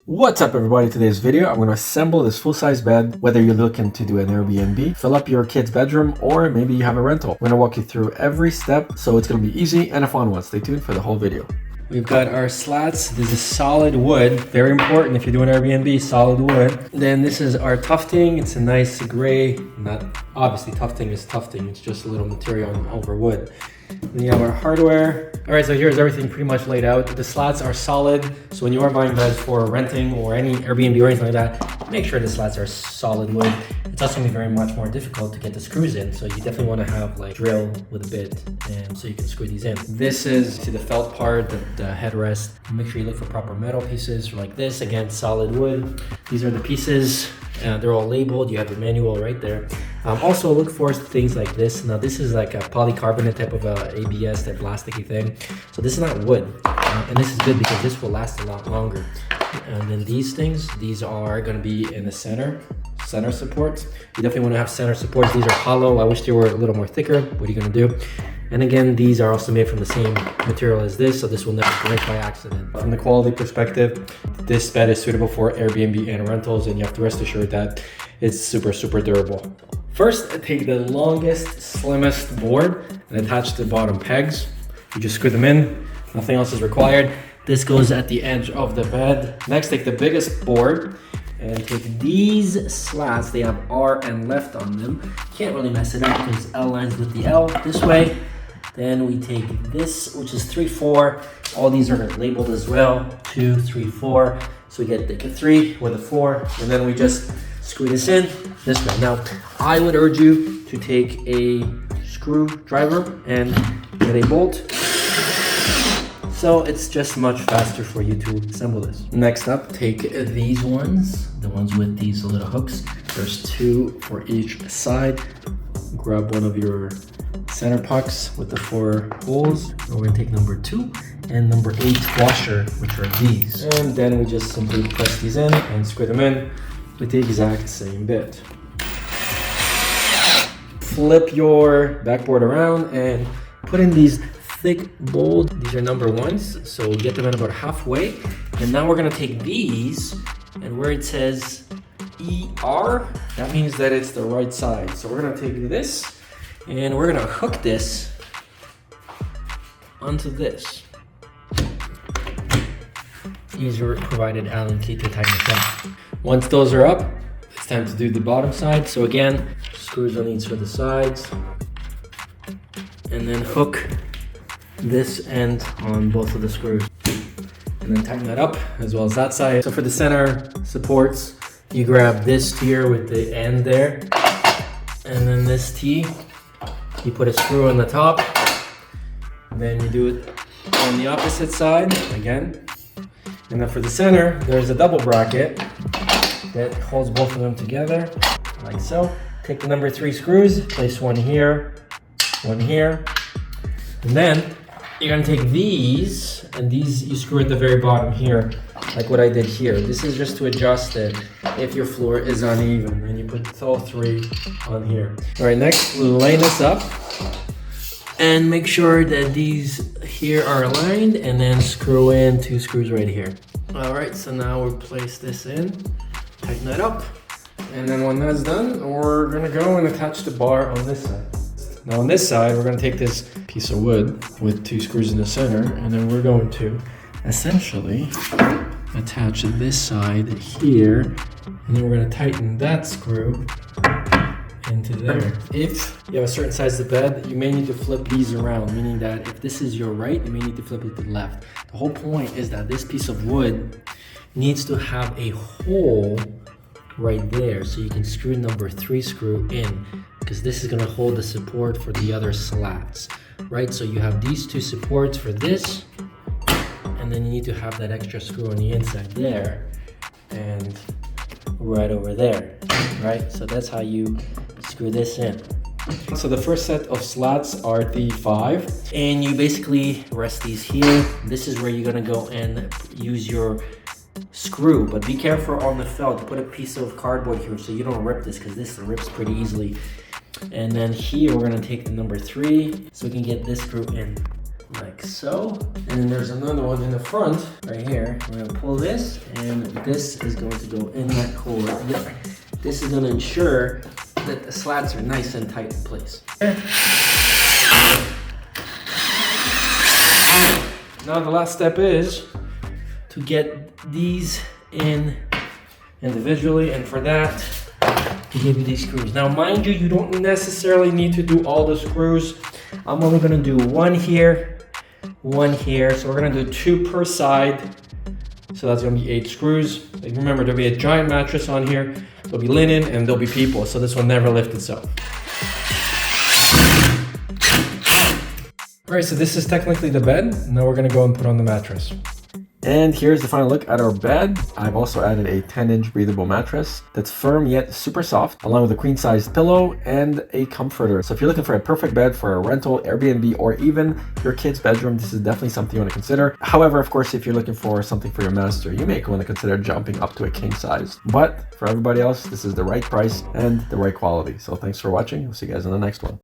What's up everybody, today's video I'm going to assemble this full-size bed. Whether you're looking to do an Airbnb, fill up your kid's bedroom, or maybe you have a rental. I'm going to walk you through every step, so it's going to be easy and a fun one. Stay tuned for the whole video. We've got our slats. This is solid wood, very important if you're doing Airbnb, solid wood. Then this is our tufting. It's a nice gray, not obviously tufting is tufting, it's just a little material over wood. Then you have our hardware. All right, so here's everything pretty much laid out. The slats are solid, so when you are buying beds for renting or any Airbnb or anything like that, make sure the slats are solid wood. It's also gonna be very much more difficult to get the screws in, so you definitely want to have like drill with a bit, and so you can screw these in. This is to the felt part, the headrest. Make sure you look for proper metal pieces like this. Again, solid wood. These are the pieces. They're all labeled. You have the manual right there. Also look for things like this. Now this is like a polycarbonate type of ABS, that plasticky thing. So this is not wood, and this is good because this will last a lot longer. And then these things, these are going to be in the center supports. You definitely want to have center supports. These are hollow. I wish they were a little more thicker. What are you going to do? And again, these are also made from the same material as this, so this will never break by accident. From the quality perspective, this bed is suitable for Airbnb and rentals, and you have to rest assured that it's super durable. First, take the longest, slimmest board and attach the bottom pegs. You just screw them in, nothing else is required. This goes at the edge of the bed. Next, take the biggest board and take these slats. They have R and left on them. Can't really mess it up because L lines with the L this way. Then we take this, which is 3/4. All these are labeled as well, 2, 3, 4. So we get the 3 with a 4, and then we just screw this in this way. Now, I would urge you to take a screwdriver and get a bolt. So it's just much faster for you to assemble this. Next up, take these ones, the ones with these little hooks. There's 2 for each side. Grab one of your center pucks with the 4 holes. We're gonna take number 2 and number 8 washer, which are these. And then we just simply press these in and screw them in with the exact same bit. Flip your backboard around and put in these thick, bold, these are number 1s, so get them at about halfway. And now we're gonna take these, and where it says ER, that means that it's the right side. So we're gonna take this, and we're gonna hook this onto this. These are provided Allen key to tighten it down. Once those are up, it's time to do the bottom side. So again, screws on each of the sides, and then hook this end on both of the screws, and then tighten that up as well as that side. So for the center supports, you grab this tier with the end there, and then this T, you put a screw on the top, then you do it on the opposite side again. And then for the center, there's a double bracket that holds both of them together like so. Take the number 3 screws, place one here, and then you're gonna take these, and these you screw at the very bottom here, like what I did here. This is just to adjust it if your floor is uneven, and you put all 3 on here. All right, next, line this up and make sure that these here are aligned, and then screw in 2 screws right here. All right, so now we'll place this in, tighten that up, and then when that's done, we're gonna go and attach the bar on this side. Now on this side, we're gonna take this piece of wood with 2 screws in the center, and then we're going to essentially attach this side here, and then we're gonna tighten that screw into there. If you have a certain size of bed, you may need to flip these around, meaning that if this is your right, you may need to flip it to the left. The whole point is that this piece of wood needs to have a hole right there, so you can screw number 3 screw in, because this is going to hold the support for the other slats, right? So you have these 2 supports for this, and then you need to have that extra screw on the inside there and right over there, right? So that's how you screw this in. So the first set of slats are the 5, and you basically rest these here. This is where you're going to go and use your screw, but be careful on the felt. Put a piece of cardboard here so you don't rip this, because this rips pretty easily. And then here we're going to take the number 3 so we can get this screw in. like so. And then there's another one in the front, right here. We're gonna pull this, and this is going to go in that hole right there. This is gonna ensure that the slats are nice and tight in place. Now the last step is to get these in individually, and for that, to give you these screws. Now, mind you, you don't necessarily need to do all the screws. I'm only gonna do one here, so we're gonna do 2 per side. So that's gonna be 8 screws. Like, remember, there'll be a giant mattress on here, there'll be linen, and there'll be people, so this will never lift itself. All right, so this is technically the bed. Now we're gonna go and put on the mattress. And here's the final look at our bed. I've also added a 10-inch breathable mattress that's firm yet super soft, along with a queen-sized pillow and a comforter. So if you're looking for a perfect bed for a rental, Airbnb, or even your kid's bedroom, this is definitely something you want to consider. However, of course, if you're looking for something for your master, you may want to consider jumping up to a king size. But for everybody else, this is the right price and the right quality. So thanks for watching. We'll see you guys in the next one.